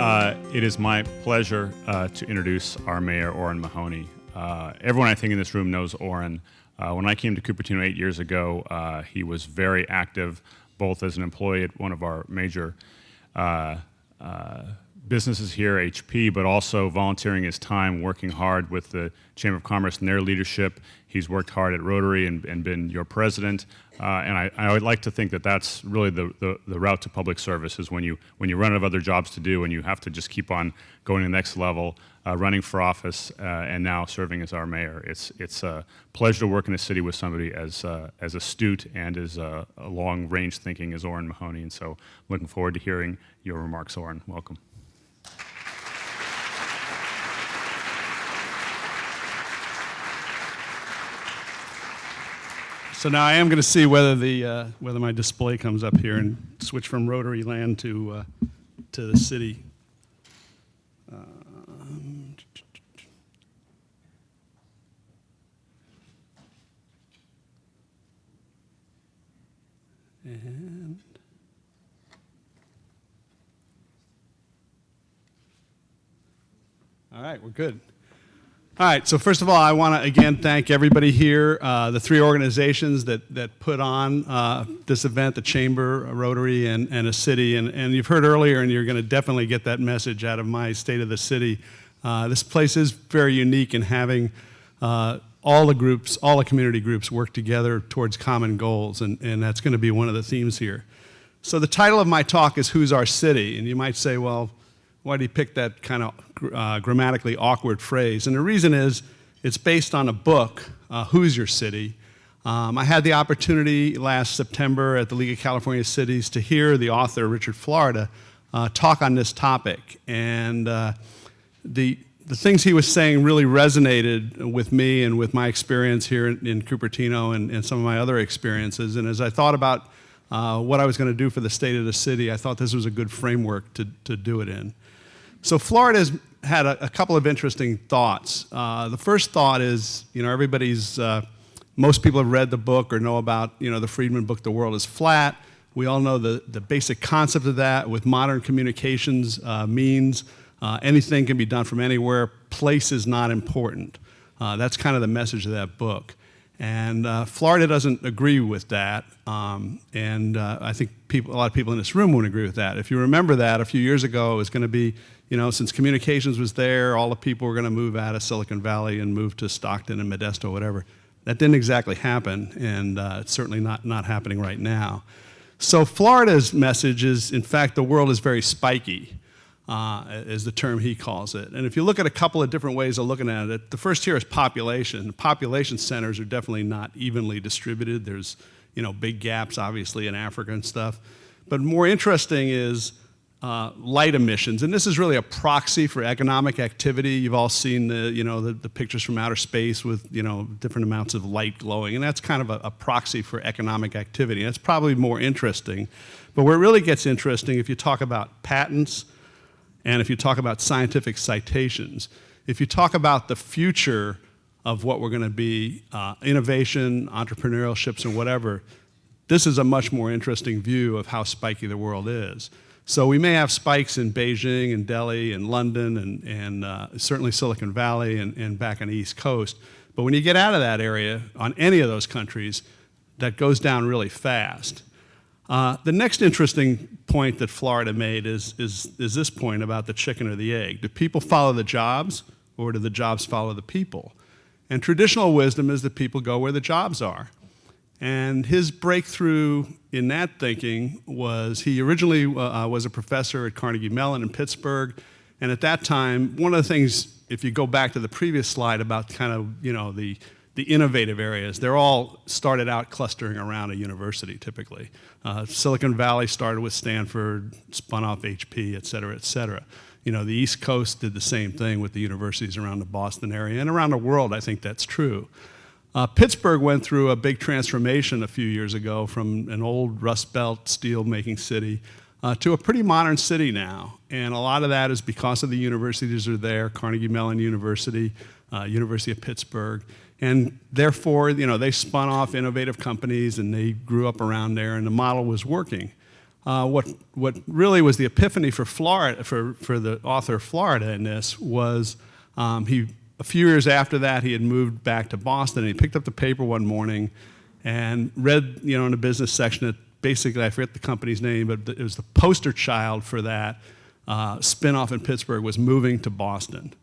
It is my pleasure to introduce our Mayor, Orrin Mahoney. Everyone, I think, in this room knows Orrin. When I came to Cupertino 8 years ago, he was very active, both as an employee at one of our major businesses here, HP, but also volunteering his time, working hard with the Chamber of Commerce and their leadership. He's worked hard at Rotary and been your president. And I would like to think that that's really the route to public service, is when you run out of other jobs to do and you have to just keep on going to the next level, running for office, and now serving as our mayor. It's a pleasure to work in a city with somebody as astute and as long-range thinking as Orrin Mahoney. And so looking forward to hearing your remarks, Orrin. Welcome. So now I am going to see whether whether my display comes up here and switch from Rotary land to the city. And all right, we're good. All right, so first of all, I want to again thank everybody here, the three organizations that put on this event, the Chamber, Rotary, and a city. And you've heard earlier, and you're going to definitely get that message out of my State of the City. This place is very unique in having all the groups, all the community groups work together towards common goals, and that's going to be one of the themes here. So the title of my talk is Who's Our City? And you might say, well, why did he pick that kind of grammatically awkward phrase? And the reason is it's based on a book, Who's Your City? I had the opportunity last September at the League of California Cities to hear the author, Richard Florida, talk on this topic. And the things he was saying really resonated with me and with my experience here in Cupertino and some of my other experiences. And as I thought about what I was going to do for the State of the City, I thought this was a good framework to do it in. So Florida's had a couple of interesting thoughts. The first thought is, most people have read the book or know about, the Friedman book, The World is Flat. We all know the basic concept of that. With modern communications means anything can be done from anywhere. Place is not important. That's kind of the message of that book. And Florida doesn't agree with that, I think a lot of people in this room won't agree with that. If you remember that, a few years ago, it was going to be, since communications was there, all the people were going to move out of Silicon Valley and move to Stockton and Modesto, whatever. That didn't exactly happen, and it's certainly not happening right now. So Florida's message is, in fact, the world is very spiky, is the term he calls it. And if you look at a couple of different ways of looking at it, the first here is population. Population centers are definitely not evenly distributed. There's, big gaps, obviously, in Africa and stuff. But more interesting is light emissions. And this is really a proxy for economic activity. You've all seen the pictures from outer space with, different amounts of light glowing. And that's kind of a proxy for economic activity. And it's probably more interesting. But where it really gets interesting, if you talk about patents, and if you talk about scientific citations, if you talk about the future of what we're going to be, innovation, entrepreneurship, and whatever, this is a much more interesting view of how spiky the world is. So we may have spikes in Beijing and Delhi and London and certainly Silicon Valley and back on the East Coast. But when you get out of that area, on any of those countries, that goes down really fast. The next interesting point that Florida made is this point about the chicken or the egg. Do people follow the jobs, or do the jobs follow the people? And traditional wisdom is that people go where the jobs are. And his breakthrough in that thinking was he originally was a professor at Carnegie Mellon in Pittsburgh. And at that time, one of the things, if you go back to the previous slide about kind of, the innovative areas, they're all started out clustering around a university, typically. Silicon Valley started with Stanford, spun off HP, et cetera, et cetera. The East Coast did the same thing with the universities around the Boston area, and around the world, I think that's true. Pittsburgh went through a big transformation a few years ago from an old Rust Belt steel-making city to a pretty modern city now. And a lot of that is because of the universities that are there, Carnegie Mellon University, University of Pittsburgh. And therefore, they spun off innovative companies and they grew up around there and the model was working. What really was the epiphany for Florida, for the author of Florida in this was a few years after that he had moved back to Boston, and he picked up the paper one morning and read, in the business section that basically, I forget the company's name, but it was the poster child for that spinoff in Pittsburgh was moving to Boston.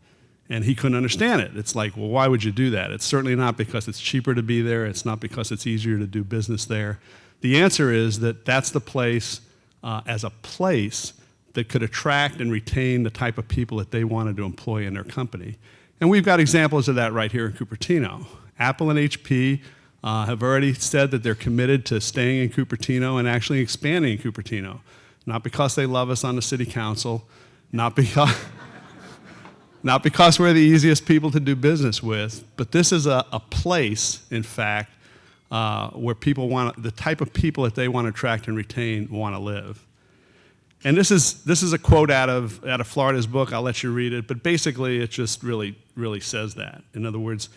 And he couldn't understand it. It's like, well, why would you do that? It's certainly not because it's cheaper to be there. It's not because it's easier to do business there. The answer is that that's the place, as a place, that could attract and retain the type of people that they wanted to employ in their company. And we've got examples of that right here in Cupertino. Apple and HP have already said that they're committed to staying in Cupertino and actually expanding in Cupertino. Not because they love us on the city council, not because we're the easiest people to do business with, but this is a place, in fact, where people the type of people that they want to attract and retain want to live. And this is a quote out of Florida's book. I'll let you read it, but basically it just really says that. In other words,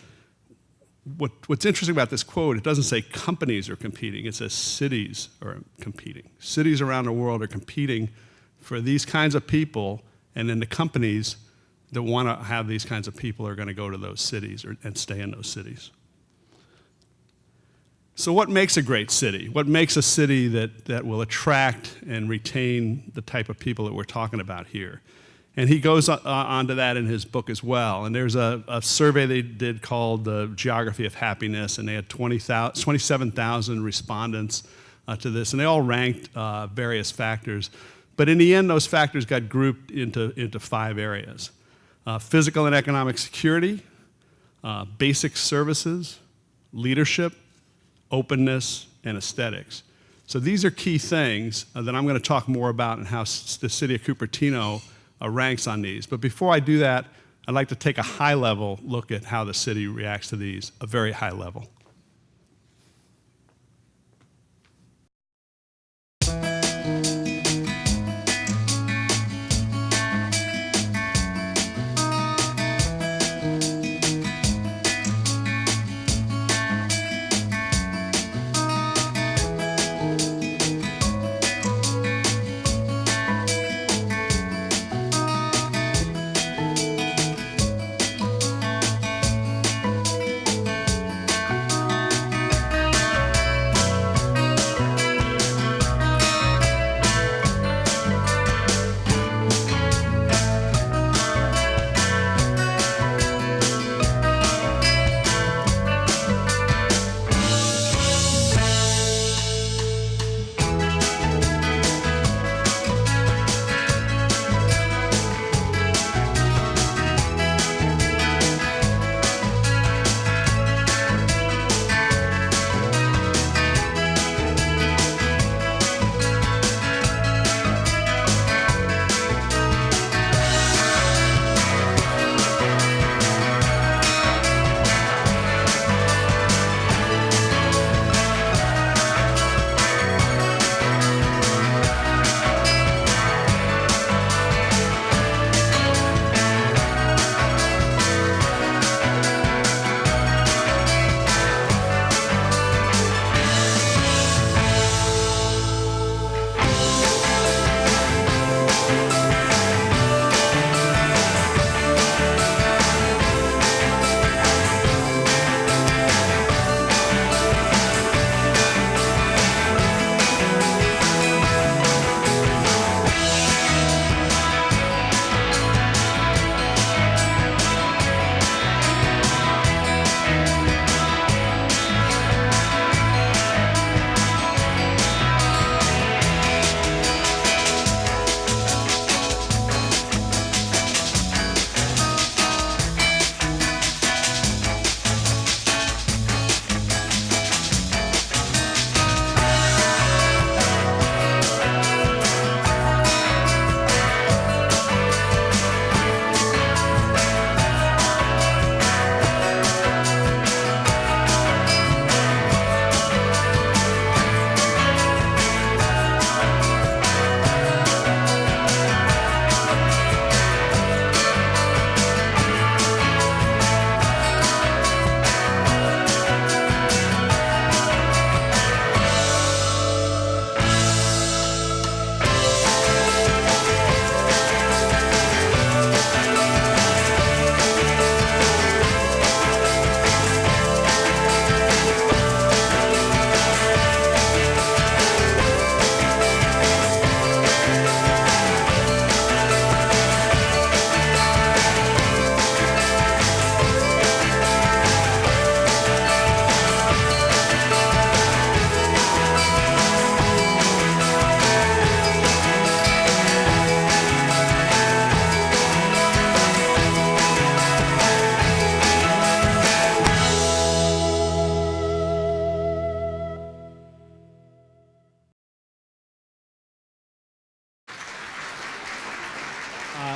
what's interesting about this quote, it doesn't say companies are competing, it says cities are competing. Cities around the world are competing for these kinds of people, and then the companies that want to have these kinds of people are going to go to those cities and stay in those cities. So what makes a great city? What makes a city that will attract and retain the type of people that we're talking about here? And he goes on to that in his book as well. And there's a survey they did called the Geography of Happiness, and they had 27,000 respondents to this, and they all ranked various factors. But in the end, those factors got grouped into 5 areas. Physical and economic security, basic services, leadership, openness, and aesthetics. So these are key things that I'm going to talk more about and how the city of Cupertino ranks on these. But before I do that, I'd like to take a high-level look at how the city reacts to these, a very high level.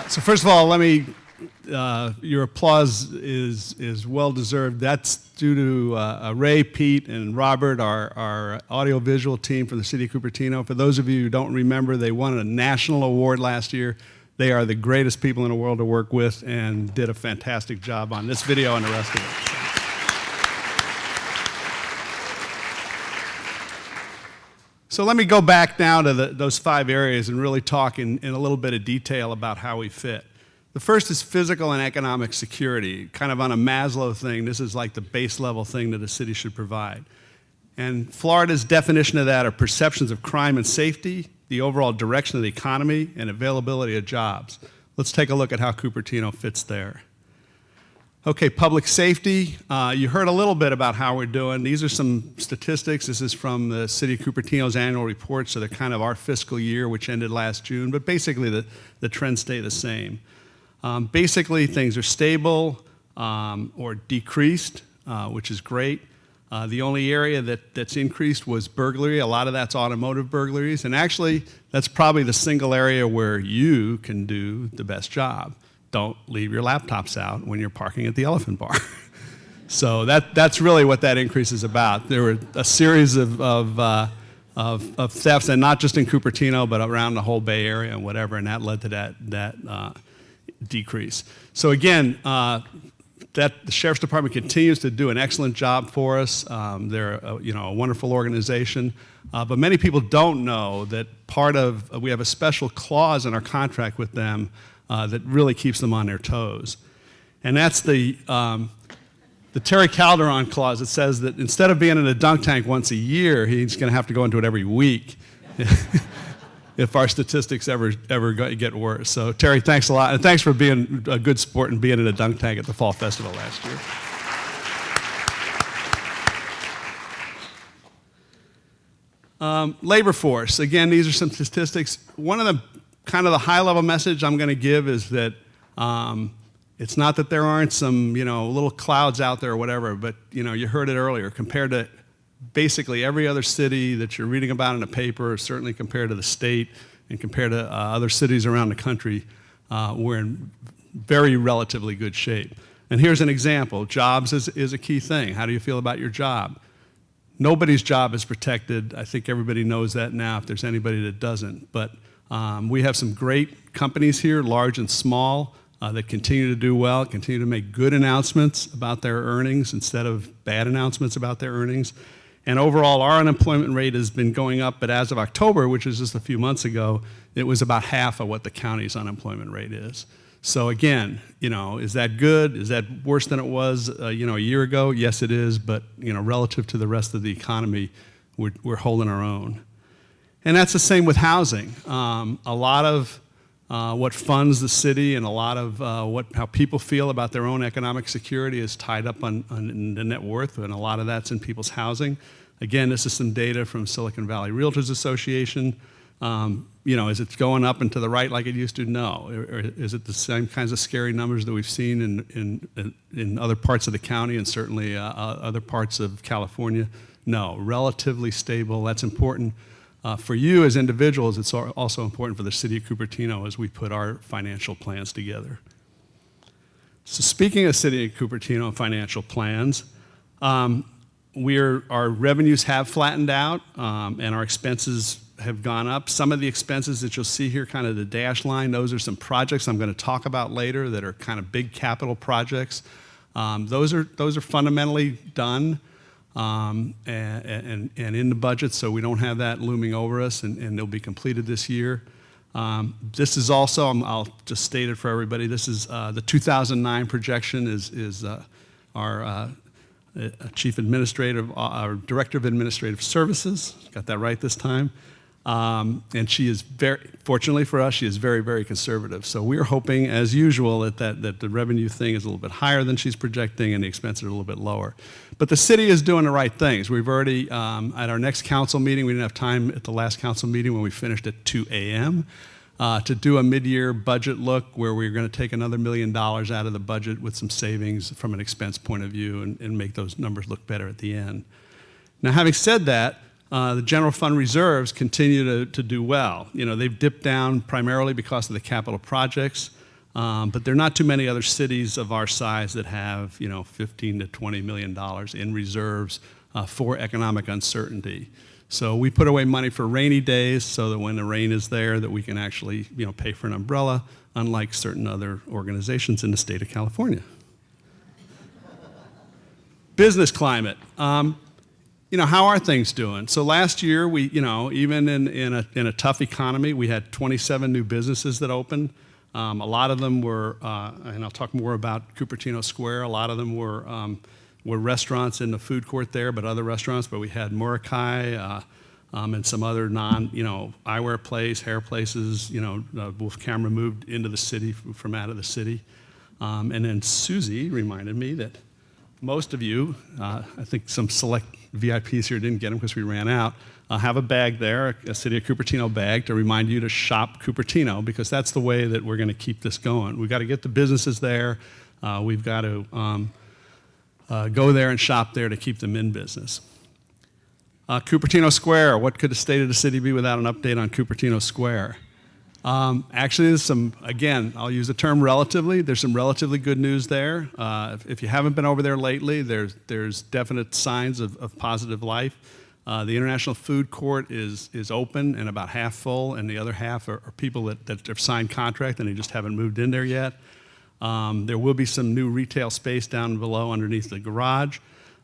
So first of all, your applause is well deserved. That's due to Ray, Pete, and Robert, our audiovisual team for the city of Cupertino. For those of you who don't remember, they won a national award last year. They are the greatest people in the world to work with and did a fantastic job on this video and the rest of it. So let me go back now to those 5 areas and really talk in a little bit of detail about how we fit. The first is physical and economic security, kind of on a Maslow thing. This is like the base level thing that a city should provide. And Florida's definition of that are perceptions of crime and safety, the overall direction of the economy, and availability of jobs. Let's take a look at how Cupertino fits there. Okay, public safety. You heard a little bit about how we're doing. These are some statistics. This is from the City of Cupertino's annual report, so they're kind of our fiscal year, which ended last June, but basically the trends stay the same. Basically, things are stable or decreased, which is great. The only area that's increased was burglary. A lot of that's automotive burglaries, and actually, that's probably the single area where you can do the best job. Don't leave your laptops out when you're parking at the Elephant Bar. So that's really what that increase is about. There were a series of thefts, and not just in Cupertino, but around the whole Bay Area and whatever, and that led to that decrease. So again, the Sheriff's Department continues to do an excellent job for us. They're a wonderful organization, but many people don't know that we have a special clause in our contract with them that really keeps them on their toes. And that's the Terry Calderon clause that says that instead of being in a dunk tank once a year, he's going to have to go into it every week if our statistics ever get worse. So Terry, thanks a lot. And thanks for being a good sport and being in a dunk tank at the Fall Festival last year. Labor force. Again, these are some statistics. One of the kind of the high-level message I'm going to give is that it's not that there aren't some, little clouds out there or whatever, but, you heard it earlier, compared to basically every other city that you're reading about in the paper, certainly compared to the state and compared to other cities around the country, we're in very relatively good shape. And here's an example. Jobs is a key thing. How do you feel about your job? Nobody's job is protected. I think everybody knows that now if there's anybody that doesn't. But we have some great companies here, large and small, that continue to do well, continue to make good announcements about their earnings instead of bad announcements about their earnings. And overall, our unemployment rate has been going up, but as of October, which is just a few months ago, it was about half of what the county's unemployment rate is. So again, is that good? Is that worse than it was, a year ago? Yes, it is, but relative to the rest of the economy, we're holding our own. And that's the same with housing. A lot of what funds the city and a lot of how people feel about their own economic security is tied up on the net worth, and a lot of that's in people's housing. Again, this is some data from Silicon Valley Realtors Association. Is it going up and to the right like it used to? No. Or is it the same kinds of scary numbers that we've seen in other parts of the county and certainly other parts of California? No. Relatively stable. That's important. For you as individuals, it's also important for the city of Cupertino as we put our financial plans together. So speaking of city of Cupertino financial plans, our revenues have flattened out and our expenses have gone up. Some of the expenses that you'll see here, kind of the dash line, those are some projects I'm going to talk about later that are kind of big capital projects. Those are fundamentally done. And in the budget, so we don't have that looming over us, and they'll be completed this year. This is also, I'll just state it for everybody, this is the 2009 projection is our Chief Administrative, our Director of Administrative Services, got that right this time, and she is fortunately for us, she is very, very conservative. So we're hoping, as usual, that the revenue thing is a little bit higher than she's projecting and the expenses are a little bit lower. But the city is doing the right things. We've already, at our next council meeting, we didn't have time at the last council meeting when we finished at 2 a.m., to do a mid-year budget look where we're going to take another $1 million out of the budget with some savings from an expense point of view and make those numbers look better at the end. Now, having said that, the general fund reserves continue to do well. You know, they've dipped down primarily because of the capital projects, but there are not too many other cities of our size that have, you know, $15 to $20 million in reserves for economic uncertainty. So we put away money for rainy days so that when the rain is there that we can actually, you know, pay for an umbrella, unlike certain other organizations in the state of California. Business climate. You know, how are things doing? So last year, we, you know, even in a tough economy, we had 27 new businesses that opened. A lot of them were, and I'll talk more about Cupertino Square. A lot of them were restaurants in the food court there, but other restaurants. But we had Murakai and some other you know, eyewear place, hair places. You know, Wolf Camera moved into the city from out of the city, and then Susie reminded me that most of you, I think some select VIPs here didn't get them because we ran out, have a bag there, a City of Cupertino bag, to remind you to shop Cupertino, because that's the way that we're going to keep this going. We've got to get the businesses there. We've got to go there and shop there to keep them in business. Cupertino Square, what could the state of the city be without an update on Cupertino Square? Actually, there's some, again, I'll use the term relatively. There's some relatively good news there. If you haven't been over there lately, there's definite signs of positive life. The International Food Court is open and about half full, and the other half are people that have signed contract and they just haven't moved in there yet. There will be some new retail space down below underneath the garage.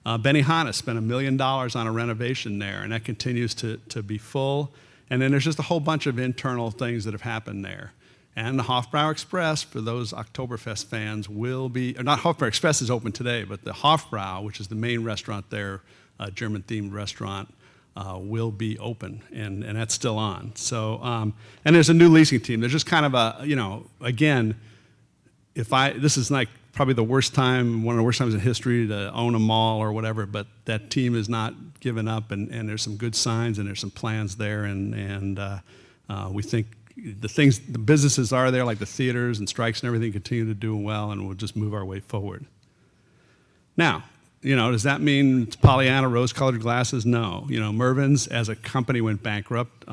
Benihana spent $1 million on a renovation there, and that continues to be full. And then there's just a whole bunch of internal things that have happened there. And the Hofbrauer Express, for those Oktoberfest fans, will be, or not Hofbrauer Express is open today, but the Hofbrau, which is the main restaurant there, a German-themed restaurant, will be open, and that's still on. So, and there's a new leasing team. There's just kind of a, you know, again, this is like probably the worst time, one of the worst times in history to own a mall or whatever, but that team is not given up, and there's some good signs and there's some plans there, and we think the businesses are there, like the theaters and strikes and everything, continue to do well, and we'll just move our way forward. Now, you know, does that mean it's Pollyanna, rose-colored glasses? No. You know, Mervyn's as a company went bankrupt.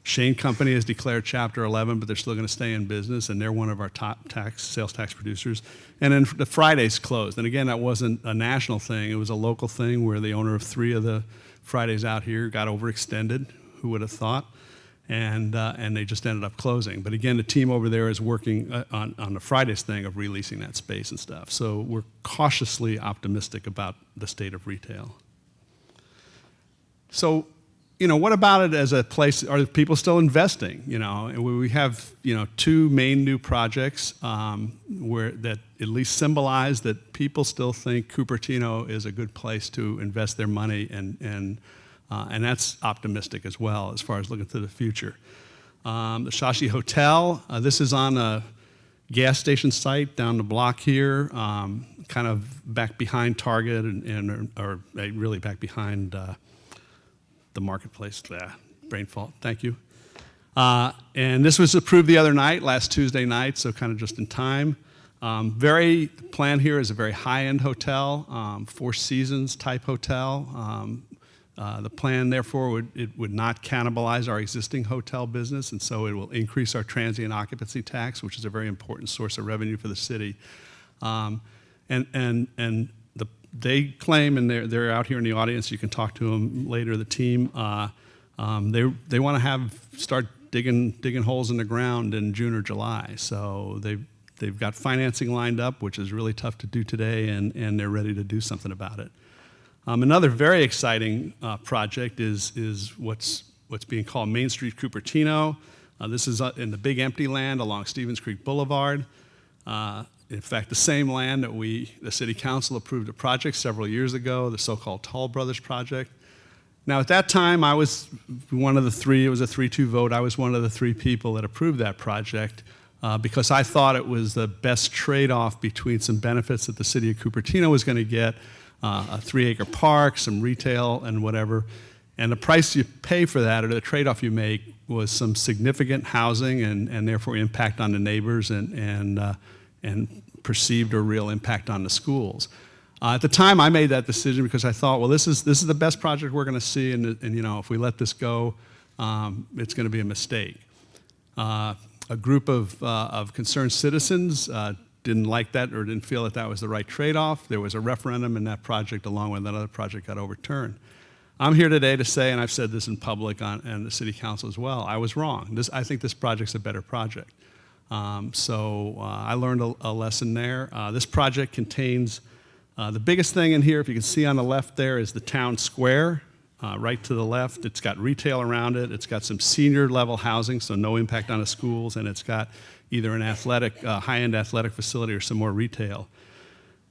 Shane Company has declared Chapter 11, but they're still going to stay in business, and they're one of our top sales tax producers. And then the Fridays closed. And again, that wasn't a national thing. It was a local thing where the owner of 3 of the Fridays out here got overextended. Who would have thought? And they just ended up closing. But again, the team over there is working on the Fridays thing of releasing that space and stuff. So we're cautiously optimistic about the state of retail. So, you know, what about it as a place? Are people still investing? You know, and we have, you know, 2 main new projects where that at least symbolize that people still think Cupertino is a good place to invest their money, and that's optimistic as well as far as looking to the future. The Shashi Hotel, this is on a gas station site down the block here, kind of back behind Target or really back behind the marketplace. Brain fault, thank you. And this was approved the other night, last Tuesday night, so kind of just in time. The plan here is a very high-end hotel, 4 Seasons type hotel. The plan, therefore, would not cannibalize our existing hotel business, and so it will increase our transient occupancy tax, which is a very important source of revenue for the city. They claim, and they're out here in the audience, you can talk to them later, the team, they want to start digging holes in the ground in June or July. So they've got financing lined up, which is really tough to do today, and they're ready to do something about it. Another very exciting project is what's being called Main Street Cupertino. This is in the big empty land along Stevens Creek Boulevard. In fact, the same land that the City Council approved a project several years ago, the so-called Toll Brothers project. Now, at that time, I was one of the 3, it was a 3-2 vote, I was one of the 3 people that approved that project because I thought it was the best trade-off between some benefits that the city of Cupertino was going to get, a 3-acre park, some retail, and whatever. And the price you pay for that, or the trade-off you make, was some significant housing and therefore impact on the neighbors and perceived or real impact on the schools. At the time, I made that decision because I thought, well, this is the best project we're going to see, and if we let this go, it's going to be a mistake. A group of concerned citizens didn't like that or didn't feel that that was the right trade-off. There was a referendum, and that project, along with another project, got overturned. I'm here today to say, and I've said this in public and the city council as well, I was wrong. I think this project's a better project. I learned a lesson there. This project contains the biggest thing in here, if you can see on the left there, is the town square. Right to the left, it's got retail around it. It's got some senior level housing, so no impact on the schools, and it's got either an high-end athletic facility or some more retail.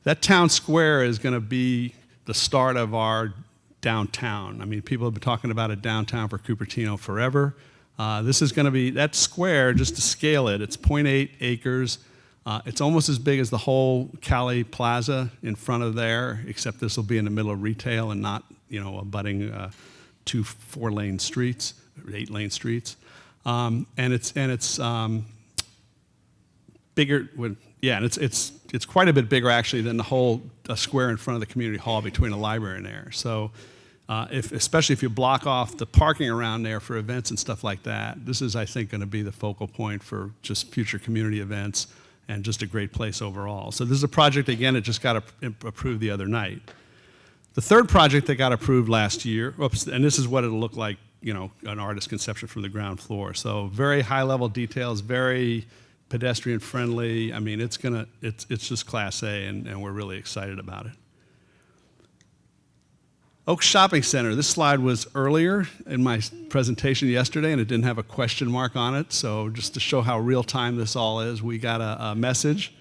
That town square is going to be the start of our downtown. I mean, people have been talking about a downtown for Cupertino forever. This is going to be, that square, just to scale it, it's 0.8 acres. It's almost as big as the whole Cali Plaza in front of there, except this will be in the middle of retail and not, abutting 2 4-lane streets, or 8-lane streets. And it's bigger. And it's quite a bit bigger actually than the whole square in front of the community hall between the library and there. So, especially if you block off the parking around there for events and stuff like that, this is, I think, going to be the focal point for just future community events and just a great place overall. So this is a project, again, it just got approved the other night. The third project that got approved last year, and this is what it'll look like, an artist's conception from the ground floor. So very high-level details, very pedestrian friendly. I mean, it's just Class A, and we're really excited about it. Oak Shopping Center. This slide was earlier in my presentation yesterday, and it didn't have a question mark on it. So just to show how real time this all is, we got a message.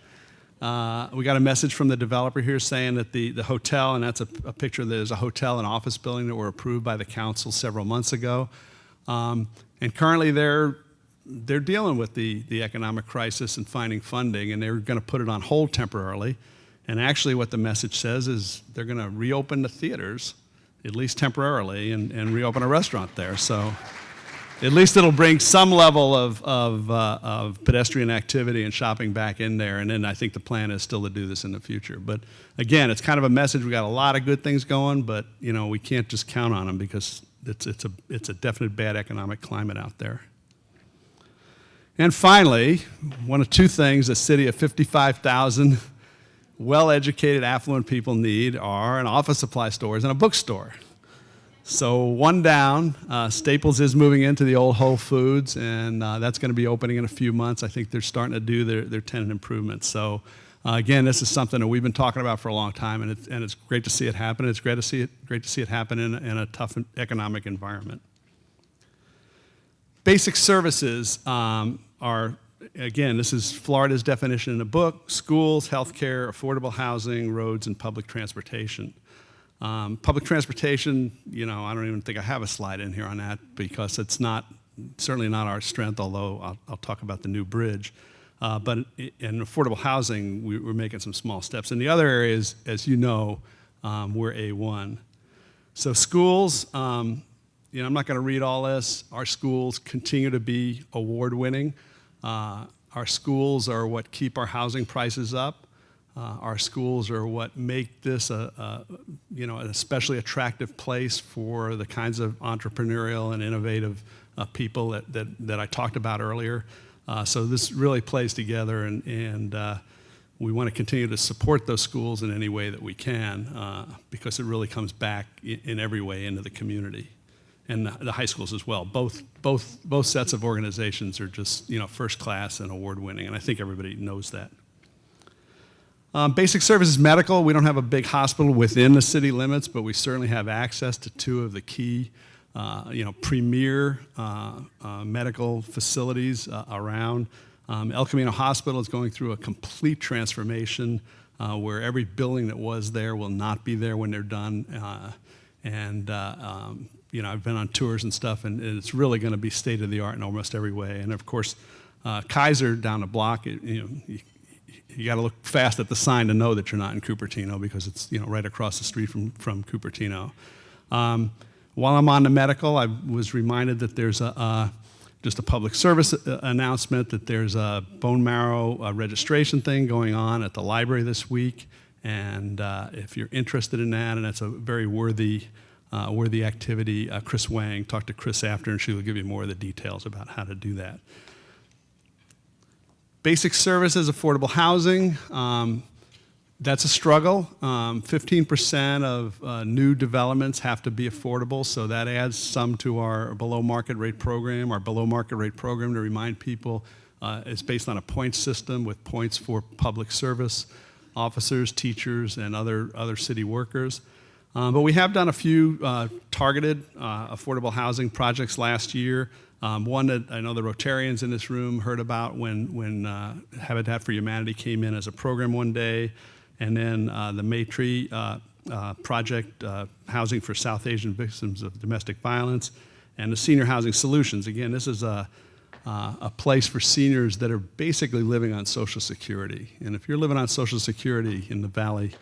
We got a message from the developer here saying that the hotel, and that's a picture, there's a hotel and office building that were approved by the council several months ago. And currently they're dealing with the economic crisis and finding funding, and they're going to put it on hold temporarily. And actually what the message says is they're going to reopen the theaters, at least temporarily, and reopen a restaurant there. So at least it'll bring some level of pedestrian activity and shopping back in there. And then I think the plan is still to do this in the future. But again, it's kind of a message. We got a lot of good things going, but we can't just count on them because it's a definite bad economic climate out there. And finally, one of two things a city of 55,000 well-educated, affluent people need are an office supply stores and a bookstore. So one down, Staples is moving into the old Whole Foods, and that's going to be opening in a few months. I think they're starting to do their tenant improvements. So again, this is something that we've been talking about for a long time, and it's great to see it happen. It's great to see it happen in a tough economic environment. Basic services are, again, this is Florida's definition in the book: schools, healthcare, affordable housing, roads, and public transportation. Public transportation, I don't even think I have a slide in here on that because it's certainly not our strength, although I'll talk about the new bridge. But in affordable housing, we're making some small steps. In the other areas, as you know, we're A1. So schools, I'm not going to read all this. Our schools continue to be award-winning. Our schools are what keep our housing prices up. Our schools are what make this an especially attractive place for the kinds of entrepreneurial and innovative people that I talked about earlier. So this really plays together, and we want to continue to support those schools in any way that we can because it really comes back in every way into the community, and the high schools as well. Both sets of organizations are just first class and award winning, and I think everybody knows that. Basic services medical, we don't have a big hospital within the city limits, but we certainly have access to two of the key, premier medical facilities around. El Camino Hospital is going through a complete transformation where every building that was there will not be there when they're done. I've been on tours and stuff, and it's really going to be state-of-the-art in almost every way. And of course, Kaiser down the block, you got to look fast at the sign to know that you're not in Cupertino because it's right across the street from Cupertino. While I'm on the medical, I was reminded that there's just a public service announcement that there's a bone marrow registration thing going on at the library this week, And if you're interested in that, and it's a very worthy activity, Chris Wang, talk to Chris after, and she will give you more of the details about how to do that. Basic services, affordable housing. That's a struggle. 15% of new developments have to be affordable, so that adds some to our below market rate program. Our below market rate program, to remind people, is based on a points system with points for public service officers, teachers, and other city workers. But we have done a few targeted affordable housing projects last year. One that I know the Rotarians in this room heard about when Habitat for Humanity came in as a program one day. And then the Maytree project, Housing for South Asian Victims of Domestic Violence, and the Senior Housing Solutions. Again, this is a place for seniors that are basically living on Social Security. And if you're living on Social Security in the Valley,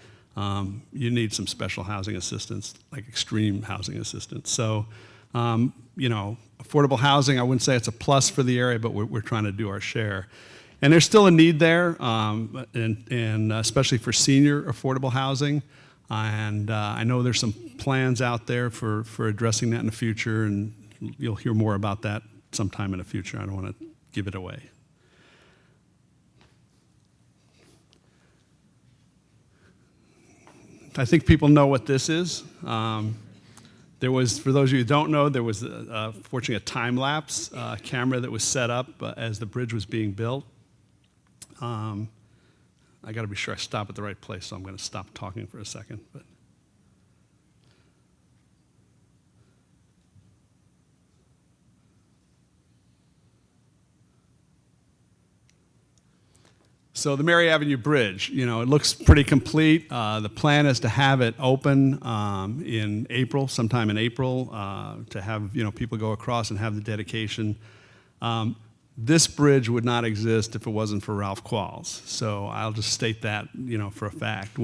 you need some special housing assistance, like extreme housing assistance. So, you know, affordable housing, I wouldn't say it's a plus for the area, but we're trying to do our share. And there's still a need there, and especially for senior affordable housing. And I know there's some plans out there for addressing that in the future, and you'll hear more about that sometime in the future. I don't want to give it away. I think people know what this is. There was, for those of you who don't know, there was fortunately a time-lapse camera that was set up as the bridge was being built. I got to be sure I stop at the right place, so I'm going to stop talking for a second. But so the Mary Avenue Bridge, you know, it looks pretty complete. The plan is to have it open in April, sometime in April, to have, you know, people go across and have the dedication. This bridge would not exist if it wasn't for Ralph Qualls. So I'll just state that, you know, for a fact.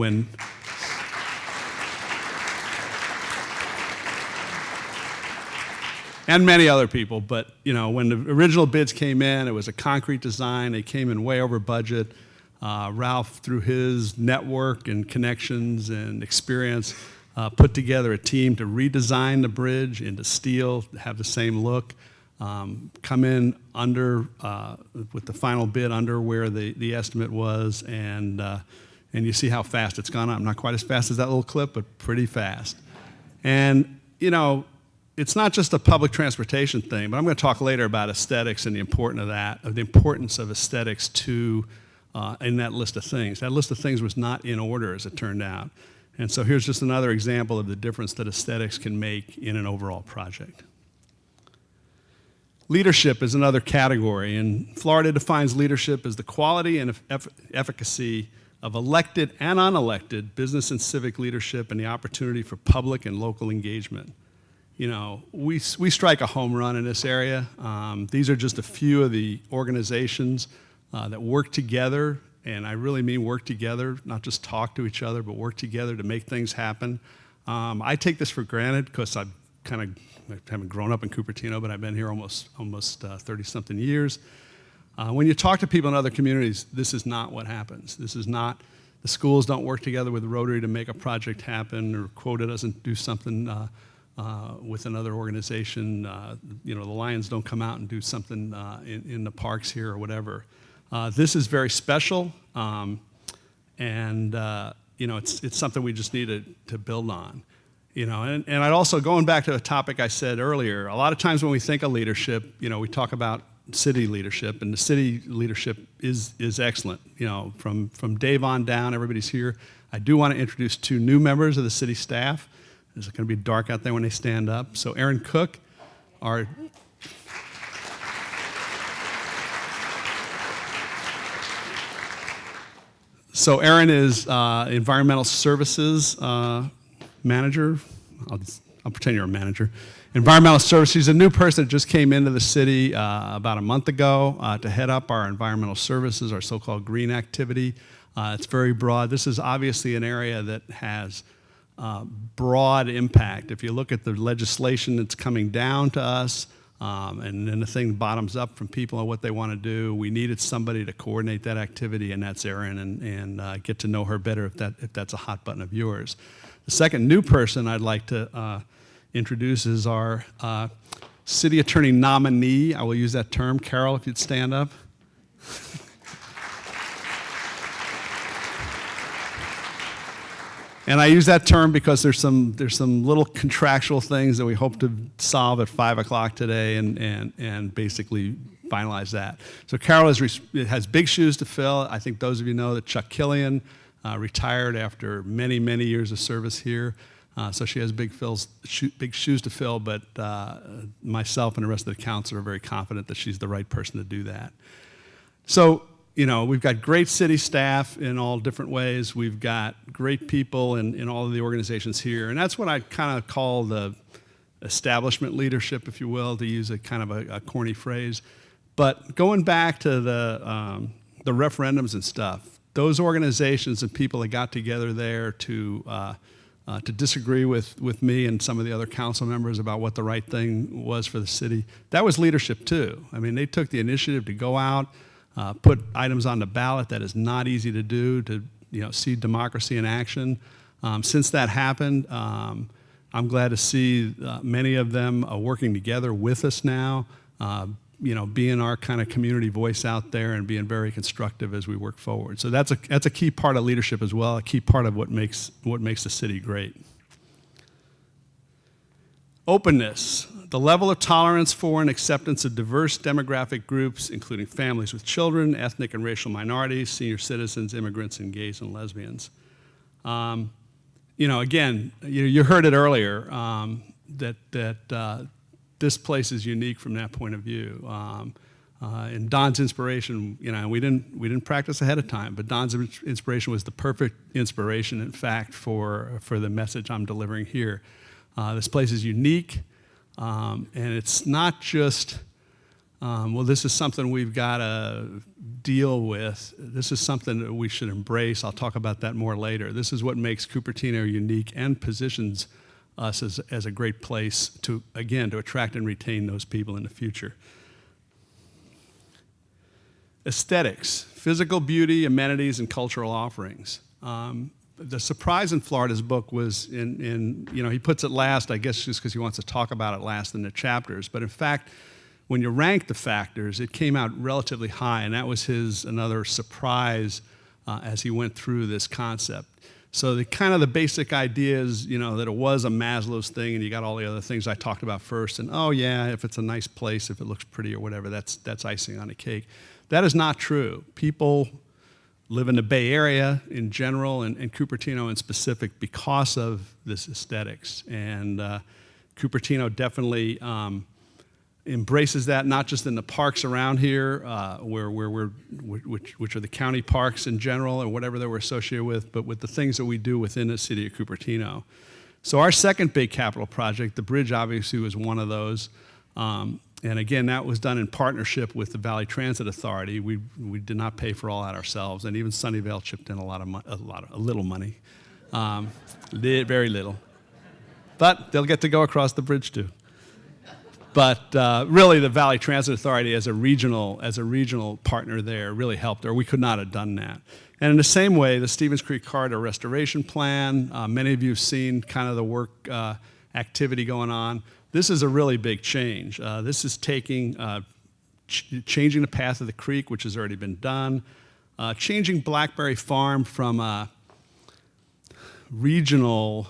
And many other people, but, you know, when the original bids came in, it was a concrete design. They came in way over budget. Ralph, through his network and connections and experience, put together a team to redesign the bridge into steel, have the same look. Come in under, with the final bid under where the estimate was, and you see how fast it's gone up. Not quite as fast as that little clip, but pretty fast. And, you know, it's not just a public transportation thing, but I'm going to talk later about aesthetics and the importance of aesthetics to, in that list of things. That list of things was not in order, as it turned out. And so here's just another example of the difference that aesthetics can make in an overall project. Leadership is another category, and Florida defines leadership as the quality and efficacy of elected and unelected business and civic leadership and the opportunity for public and local engagement. You know, we strike a home run in this area. These are just a few of the organizations that work together, and I really mean work together, not just talk to each other, but work together to make things happen. I take this for granted because I haven't grown up in Cupertino, but I've been here almost 30-something years. When you talk to people in other communities, this is not what happens. This is not, the schools don't work together with the Rotary to make a project happen, or Quota doesn't do something with another organization. You know, the Lions don't come out and do something in the parks here or whatever. This is very special, and you know, it's something we just need to build on. You know, and I'd also, going back to a topic I said earlier, a lot of times when we think of leadership, you know, we talk about city leadership, and the city leadership is excellent. You know, from Dave on down, everybody's here. I do want to introduce two new members of the city staff. It's going to be dark out there when they stand up. So Aaron Cook, our Aaron is environmental services manager. I'll pretend you're a manager. Environmental services. He's a new person that just came into the city about a month ago to head up our environmental services, our so-called green activity. It's very broad. This is obviously an area that has broad impact. If you look at the legislation that's coming down to us, And then the thing bottoms up from people on what they want to do. We needed somebody to coordinate that activity, and that's Erin, and get to know her better if that's a hot button of yours. The second new person I'd like to introduce is our city attorney nominee. I will use that term. Carol, if you'd stand up. And I use that term because there's some little contractual things that we hope to solve at 5 o'clock today and basically finalize that. So Carol has big shoes to fill. I think those of you know that Chuck Killian retired after many, many years of service here. So she has big shoes to fill, but myself and the rest of the council are very confident that she's the right person to do that. So, we've got great city staff in all different ways. We've got great people in all of the organizations here. And that's what I kind of call the establishment leadership, if you will, to use a kind of a corny phrase. But going back to the referendums and stuff, those organizations and people that got together there to disagree with me and some of the other council members about what the right thing was for the city, that was leadership too. I mean, they took the initiative to go out, put items on the ballot that is not easy to do, to see democracy in action. Since that happened, I'm glad to see many of them working together with us now, being our kind of community voice out there and being very constructive as we work forward. So that's a key part of leadership as well, a key part of what makes the city great. Openness, the level of tolerance for and acceptance of diverse demographic groups, including families with children, ethnic and racial minorities, senior citizens, immigrants, and gays and lesbians. Again, you heard it earlier, that this place is unique from that point of view. And Don's inspiration, we didn't practice ahead of time, but Don's inspiration was the perfect inspiration, in fact, for the message I'm delivering here. This place is unique, and it's not just, this is something we've got to deal with. This is something that we should embrace. I'll talk about that more later. This is what makes Cupertino unique and positions us as a great place to attract and retain those people in the future. Aesthetics, physical beauty, amenities, and cultural offerings. The surprise in Florida's book was he puts it last, I guess just because he wants to talk about it last in the chapters, but in fact, when you rank the factors, it came out relatively high, and that was another surprise as he went through this concept. So the basic idea is, that it was a Maslow's thing, and you got all the other things I talked about first, and if it's a nice place, if it looks pretty or whatever, that's icing on the cake. That is not true. People live in the Bay Area in general, and Cupertino in specific, because of this aesthetics. And Cupertino definitely embraces that, not just in the parks around here, which are the county parks in general, or whatever that we're associated with, but with the things that we do within the city of Cupertino. So our second big capital project, the bridge, obviously was one of those. And again, that was done in partnership with the Valley Transit Authority. We did not pay for all that ourselves, and even Sunnyvale chipped in a little money, very little. But they'll get to go across the bridge too. But really, the Valley Transit Authority, as a regional partner there, really helped, or we could not have done that. And in the same way, the Stevens Creek Corridor Restoration Plan, many of you have seen kind of the work activity going on. This is a really big change. This is changing the path of the creek, which has already been done, changing Blackberry Farm from a regional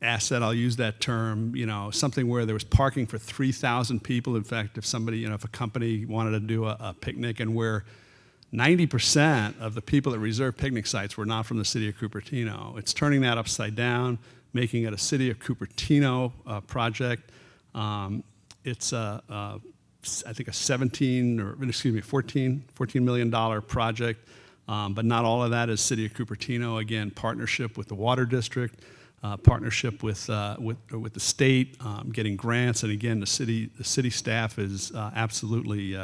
asset, I'll use that term, something where there was parking for 3,000 people. In fact, if a company wanted to do a picnic, and where 90% of the people that reserved picnic sites were not from the city of Cupertino. It's turning that upside down, making it a City of Cupertino project. It's I think a $14 million project, but not all of that is City of Cupertino. Again, partnership with the Water District, partnership with the state, getting grants, and again, the city staff is absolutely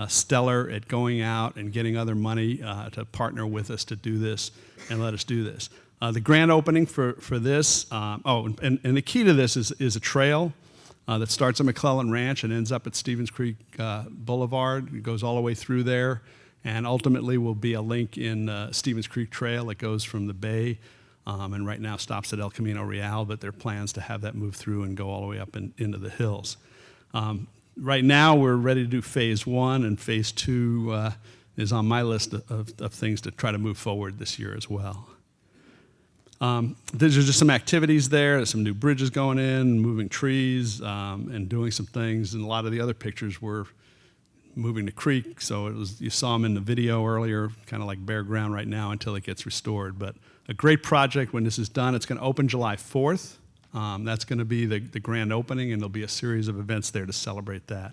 stellar at going out and getting other money to partner with us to do this and let us do this. The grand opening for this, and the key to this is a trail. that starts at McClellan Ranch and ends up at Stevens Creek Boulevard. It goes all the way through there, and ultimately will be a link in Stevens Creek Trail that goes from the bay and right now stops at El Camino Real, but there are plans to have that move through and go all the way up into the hills. Right now, we're ready to do phase 1, and phase 2 is on my list of things to try to move forward this year as well. There's just some activities there. There's some new bridges going in, moving trees, and doing some things. And a lot of the other pictures were moving the creek, so you saw them in the video earlier, kind of like bare ground right now until it gets restored. But a great project when this is done. It's going to open July 4th. That's going to be the grand opening, and there'll be a series of events there to celebrate that.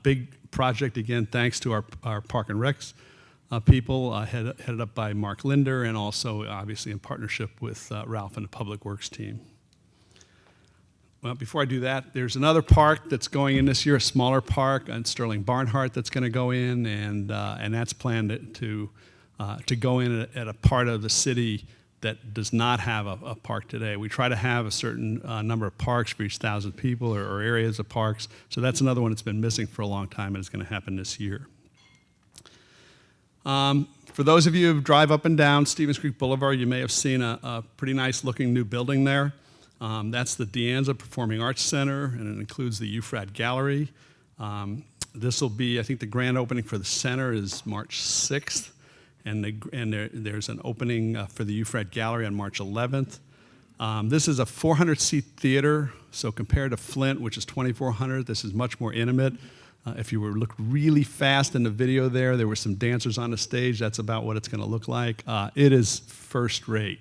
Big project, again, thanks to our Park and Recs people, headed up by Mark Linder, and also obviously in partnership with Ralph and the Public Works team. Well, before I do that, there's another park that's going in this year, a smaller park on Sterling Barnhart that's going to go in, and that's planned to go in at a part of the city that does not have a park today. We try to have a certain number of parks for each 1,000 people or areas of parks, so that's another one that's been missing for a long time, and it's going to happen this year. For those of you who drive up and down Stevens Creek Boulevard, you may have seen a pretty nice looking new building there. That's the De Anza Performing Arts Center, and it includes the UFRAD Gallery. This will be, I think the grand opening for the center is March 6th, and there's an opening for the UFRAD Gallery on March 11th. This is a 400-seat theater, so compared to Flint, which is 2,400, this is much more intimate. If you were to look really fast in the video there were some dancers on the stage. That's about what it's going to look like. It is first rate.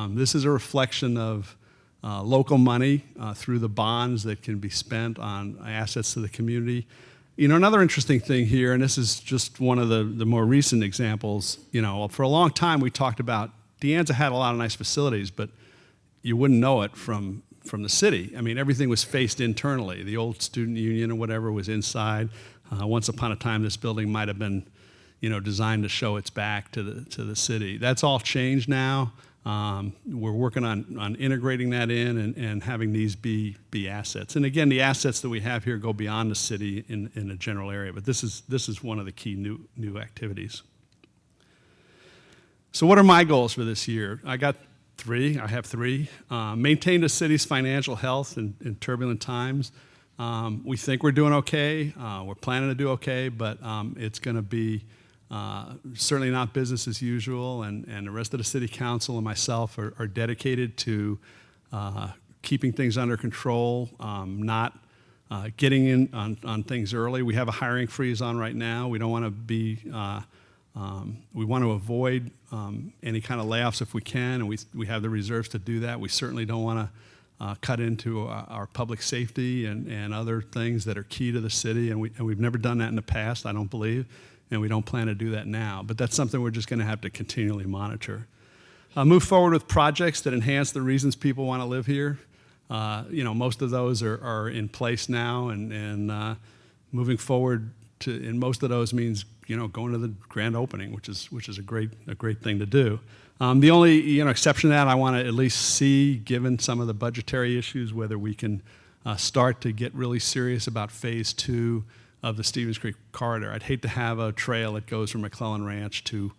This is a reflection of local money through the bonds that can be spent on assets to the community. You know, another interesting thing here, and this is just one of the more recent examples, you know, for a long time we talked about De Anza had a lot of nice facilities, but you wouldn't know it from the city. I mean, everything was faced internally. The old student union or whatever was inside. Once upon a time, this building might have been, you know, designed to show its back to the city. That's all changed now. We're working on integrating that in and having these be assets. And again, the assets that we have here go beyond the city in a general area, but this is one of the key new activities. So what are my goals for this year? I have three. Maintain the city's financial health in turbulent times. We think we're doing okay. We're planning to do okay, but it's going to be certainly not business as usual, and the rest of the city council and myself are dedicated to keeping things under control, not getting in on things early. We have a hiring freeze on right now. We don't want to be, we want to avoid any kind of layoffs if we can, and we have the reserves to do that. We certainly don't want to cut into our public safety and other things that are key to the city, and we've never done that in the past, I don't believe. And we don't plan to do that now. But that's something we're just going to have to continually monitor. Move forward with projects that enhance the reasons people want to live here. You know, most of those are in place now, and moving forward in most of those means, you know, going to the grand opening, which is a great thing to do. The only exception to that I want to at least see, given some of the budgetary issues, whether we can start to get really serious about phase 2 of the Stevens Creek corridor. I'd hate to have a trail that goes from McClellan Ranch to,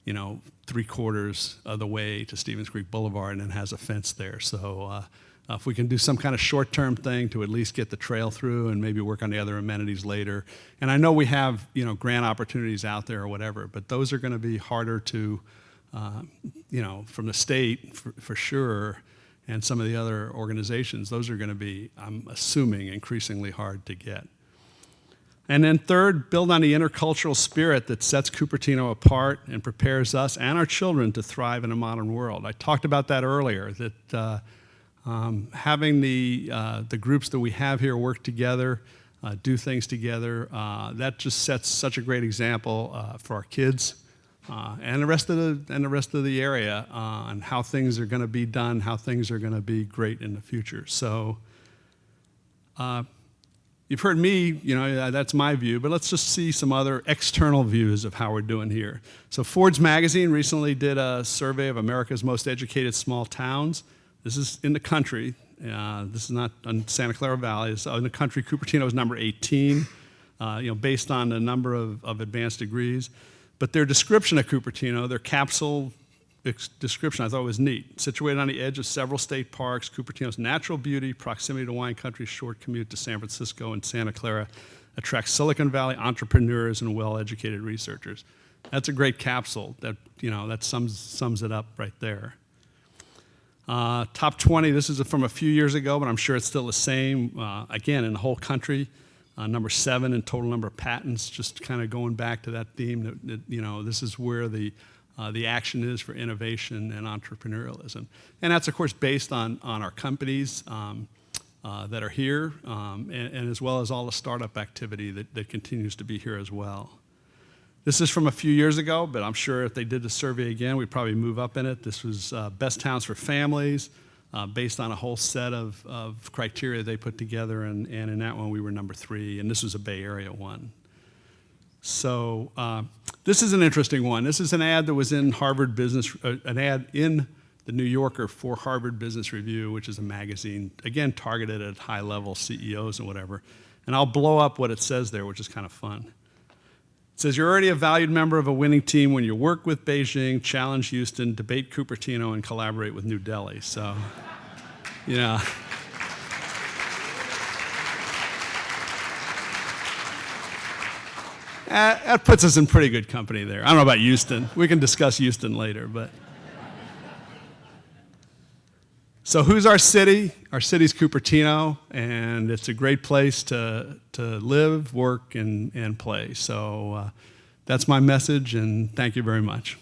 3/4 of the way to Stevens Creek Boulevard and then has a fence there. So if we can do some kind of short-term thing to at least get the trail through and maybe work on the other amenities later. And I know we have, grant opportunities out there or whatever, but those are going to be harder to, from the state for sure, and some of the other organizations, those are going to be, I'm assuming, increasingly hard to get. And then third, build on the intercultural spirit that sets Cupertino apart and prepares us and our children to thrive in a modern world. I talked about that earlier, that having the groups that we have here work together, do things together, that just sets such a great example for our kids and the rest of the area on how things are going to be done, how things are going to be great in the future. So. You've heard me, that's my view, but let's just see some other external views of how we're doing here. So Ford's Magazine recently did a survey of America's most educated small towns. This is in the country. This is not on Santa Clara Valley. It's in the country. Cupertino is number 18, based on the number of advanced degrees. But their description of Cupertino, their capsule description, I thought was neat. Situated on the edge of several state parks, Cupertino's natural beauty, proximity to wine country, short commute to San Francisco and Santa Clara attracts Silicon Valley entrepreneurs and well-educated researchers. That's a great capsule. That sums it up right there. Top 20. This is from a few years ago, but I'm sure it's still the same. Again, in the whole country, number 7 in total number of patents. Just kind of going back to that theme that this is where the action is for innovation and entrepreneurialism, and that's of course based on our companies that are here, and as well as all the startup activity that continues to be here as well. This is from a few years ago, but I'm sure if they did the survey again, we'd probably move up in it. This was best towns for families, based on a whole set of criteria they put together, and in that one we were number 3, and this was a Bay Area one. So this is an interesting one. This is an ad that was in Harvard Business, an ad in the New Yorker for Harvard Business Review, which is a magazine, again, targeted at high-level CEOs and whatever. And I'll blow up what it says there, which is kind of fun. It says, you're already a valued member of a winning team when you work with Beijing, challenge Houston, debate Cupertino, and collaborate with New Delhi. So, yeah. That puts us in pretty good company there. I don't know about Houston. We can discuss Houston later, but. So who's our city? Our city's Cupertino, and it's a great place to live, work, and play. So that's my message, and thank you very much.